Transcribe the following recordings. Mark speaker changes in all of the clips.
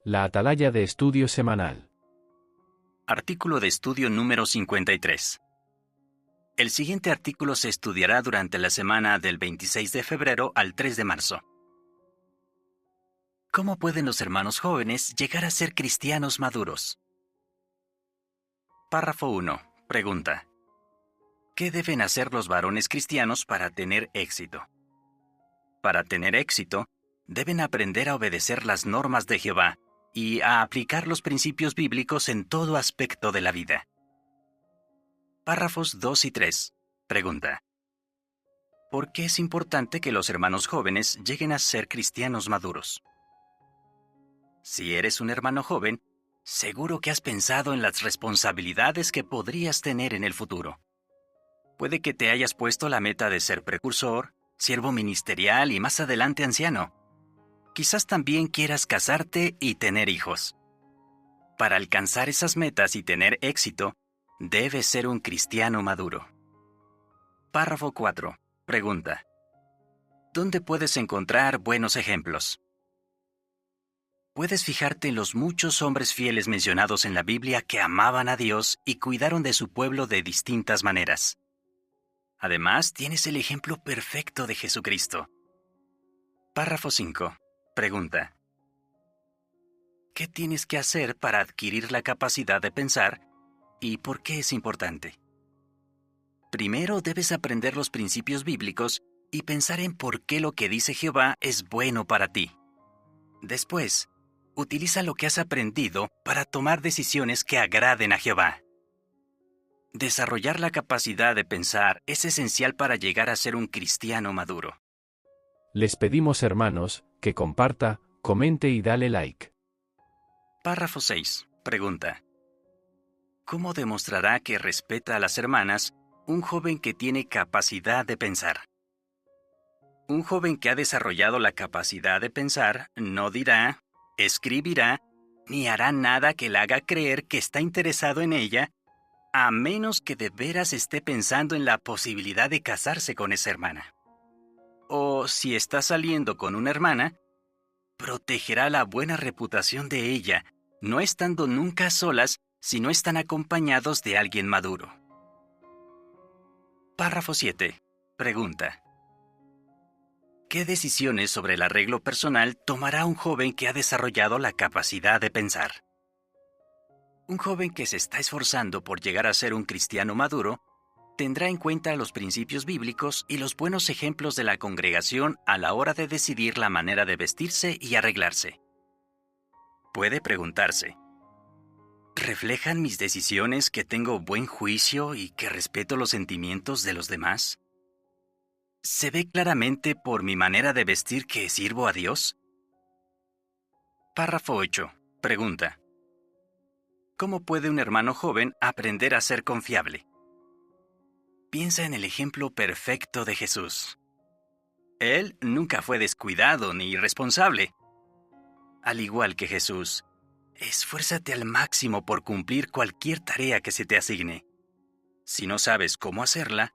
Speaker 1: La Atalaya de Estudio Semanal.
Speaker 2: Artículo de estudio número 53. El siguiente artículo se estudiará durante la semana del 26 de febrero al 3 de marzo. ¿Cómo pueden los hermanos jóvenes llegar a ser cristianos maduros? Párrafo 1. Pregunta. ¿Qué deben hacer los varones cristianos para tener éxito? Para tener éxito, deben aprender a obedecer las normas de Jehová y a aplicar los principios bíblicos en todo aspecto de la vida. Párrafos 2 y 3. Pregunta. ¿Por qué es importante que los hermanos jóvenes lleguen a ser cristianos maduros? Si eres un hermano joven, seguro que has pensado en las responsabilidades que podrías tener en el futuro. Puede que te hayas puesto la meta de ser precursor, siervo ministerial y más adelante anciano. Quizás también quieras casarte y tener hijos. Para alcanzar esas metas y tener éxito, debes ser un cristiano maduro. Párrafo 4. Pregunta. ¿Dónde puedes encontrar buenos ejemplos? Puedes fijarte en los muchos hombres fieles mencionados en la Biblia que amaban a Dios y cuidaron de su pueblo de distintas maneras. Además, tienes el ejemplo perfecto de Jesucristo. Párrafo 5. Pregunta. ¿Qué tienes que hacer para adquirir la capacidad de pensar y por qué es importante? Primero debes aprender los principios bíblicos y pensar en por qué lo que dice Jehová es bueno para ti. Después, utiliza lo que has aprendido para tomar decisiones que agraden a Jehová. Desarrollar la capacidad de pensar es esencial para llegar a ser un cristiano maduro.
Speaker 1: Les pedimos, hermanos, que comparta, comente y dale like.
Speaker 2: Párrafo 6. Pregunta. ¿Cómo demostrará que respeta a las hermanas un joven que tiene capacidad de pensar? Un joven que ha desarrollado la capacidad de pensar no dirá, escribirá, ni hará nada que le haga creer que está interesado en ella, a menos que de veras esté pensando en la posibilidad de casarse con esa hermana. O si está saliendo con una hermana, protegerá la buena reputación de ella, no estando nunca a solas si no están acompañados de alguien maduro. Párrafo 7. Pregunta. ¿Qué decisiones sobre el arreglo personal tomará un joven que ha desarrollado la capacidad de pensar? Un joven que se está esforzando por llegar a ser un cristiano maduro tendrá en cuenta los principios bíblicos y los buenos ejemplos de la congregación a la hora de decidir la manera de vestirse y arreglarse. Puede preguntarse, ¿reflejan mis decisiones que tengo buen juicio y que respeto los sentimientos de los demás? ¿Se ve claramente por mi manera de vestir que sirvo a Dios? Párrafo 8. Pregunta. ¿Cómo puede un hermano joven aprender a ser confiable? Piensa en el ejemplo perfecto de Jesús. Él nunca fue descuidado ni irresponsable. Al igual que Jesús, esfuérzate al máximo por cumplir cualquier tarea que se te asigne. Si no sabes cómo hacerla,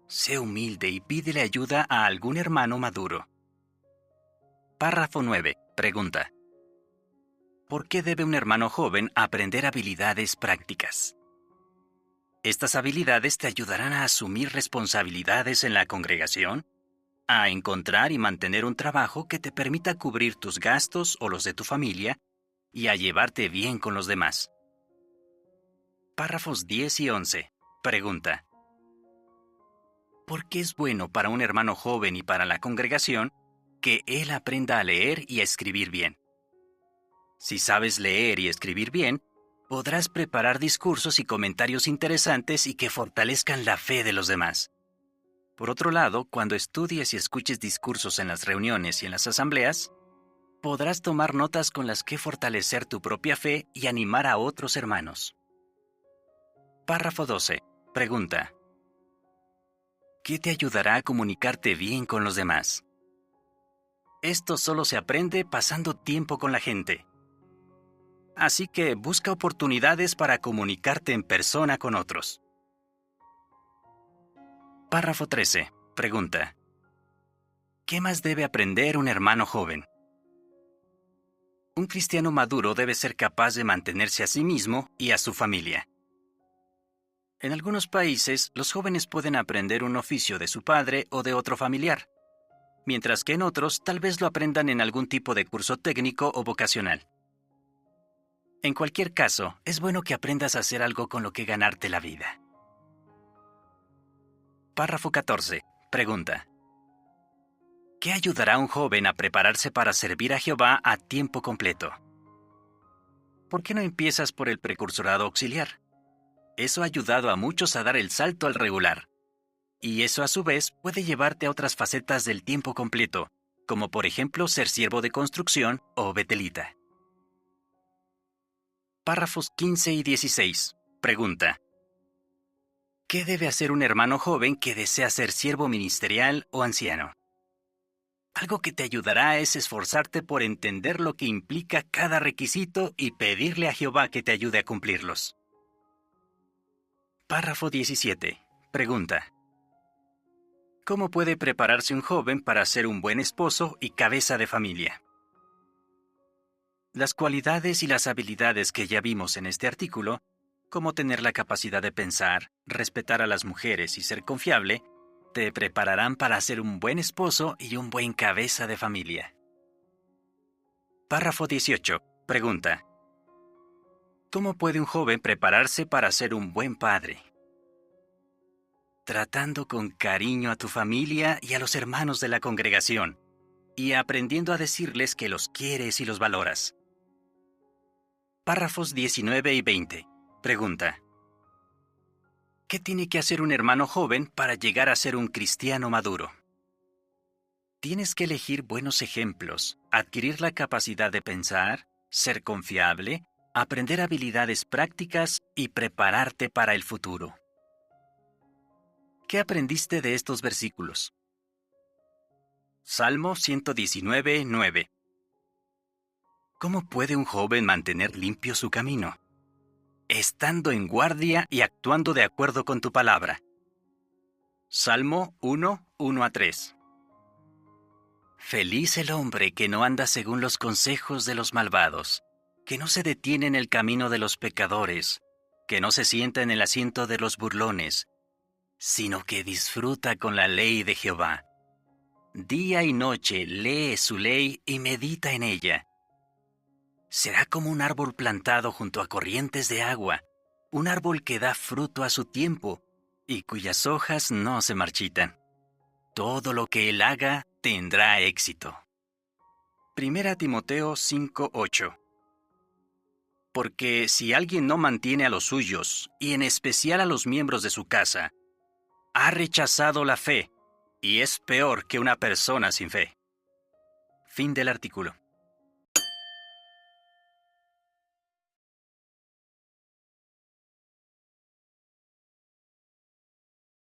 Speaker 2: sé humilde y pídele ayuda a algún hermano maduro. Párrafo 9. Pregunta. ¿Por qué debe un hermano joven aprender habilidades prácticas? Estas habilidades te ayudarán a asumir responsabilidades en la congregación, a encontrar y mantener un trabajo que te permita cubrir tus gastos o los de tu familia y a llevarte bien con los demás. Párrafos 10 y 11. Pregunta. ¿Por qué es bueno para un hermano joven y para la congregación que él aprenda a leer y a escribir bien? Si sabes leer y escribir bien, podrás preparar discursos y comentarios interesantes y que fortalezcan la fe de los demás. Por otro lado, cuando estudies y escuches discursos en las reuniones y en las asambleas, podrás tomar notas con las que fortalecer tu propia fe y animar a otros hermanos. Párrafo 12. Pregunta. ¿Qué te ayudará a comunicarte bien con los demás? Esto solo se aprende pasando tiempo con la gente. Así que busca oportunidades para comunicarte en persona con otros. Párrafo 13. Pregunta. ¿Qué más debe aprender un hermano joven? Un cristiano maduro debe ser capaz de mantenerse a sí mismo y a su familia. En algunos países, los jóvenes pueden aprender un oficio de su padre o de otro familiar, mientras que en otros tal vez lo aprendan en algún tipo de curso técnico o vocacional. En cualquier caso, es bueno que aprendas a hacer algo con lo que ganarte la vida. Párrafo 14. Pregunta. ¿Qué ayudará a un joven a prepararse para servir a Jehová a tiempo completo? ¿Por qué no empiezas por el precursorado auxiliar? Eso ha ayudado a muchos a dar el salto al regular. Y eso a su vez puede llevarte a otras facetas del tiempo completo, como por ejemplo ser siervo de construcción o betelita. Párrafos 15 y 16. Pregunta. ¿Qué debe hacer un hermano joven que desea ser siervo ministerial o anciano? Algo que te ayudará es esforzarte por entender lo que implica cada requisito y pedirle a Jehová que te ayude a cumplirlos. Párrafo 17. Pregunta. ¿Cómo puede prepararse un joven para ser un buen esposo y cabeza de familia? Las cualidades y las habilidades que ya vimos en este artículo, como tener la capacidad de pensar, respetar a las mujeres y ser confiable, te prepararán para ser un buen esposo y un buen cabeza de familia. Párrafo 18. Pregunta. ¿Cómo puede un joven prepararse para ser un buen padre? Tratando con cariño a tu familia y a los hermanos de la congregación, y aprendiendo a decirles que los quieres y los valoras. Párrafos 19 y 20. Pregunta. ¿Qué tiene que hacer un hermano joven para llegar a ser un cristiano maduro? Tienes que elegir buenos ejemplos, adquirir la capacidad de pensar, ser confiable, aprender habilidades prácticas y prepararte para el futuro. ¿Qué aprendiste de estos versículos? Salmo 119, 9. ¿Cómo puede un joven mantener limpio su camino? Estando en guardia y actuando de acuerdo con tu palabra. Salmo 1, 1 a 3. Feliz el hombre que no anda según los consejos de los malvados, que no se detiene en el camino de los pecadores, que no se sienta en el asiento de los burlones, sino que disfruta con la ley de Jehová. Día y noche lee su ley y medita en ella. Será como un árbol plantado junto a corrientes de agua, un árbol que da fruto a su tiempo y cuyas hojas no se marchitan. Todo lo que él haga tendrá éxito. Primera Timoteo 5:8. Porque si alguien no mantiene a los suyos, y en especial a los miembros de su casa, ha rechazado la fe, y es peor que una persona sin fe. Fin del artículo.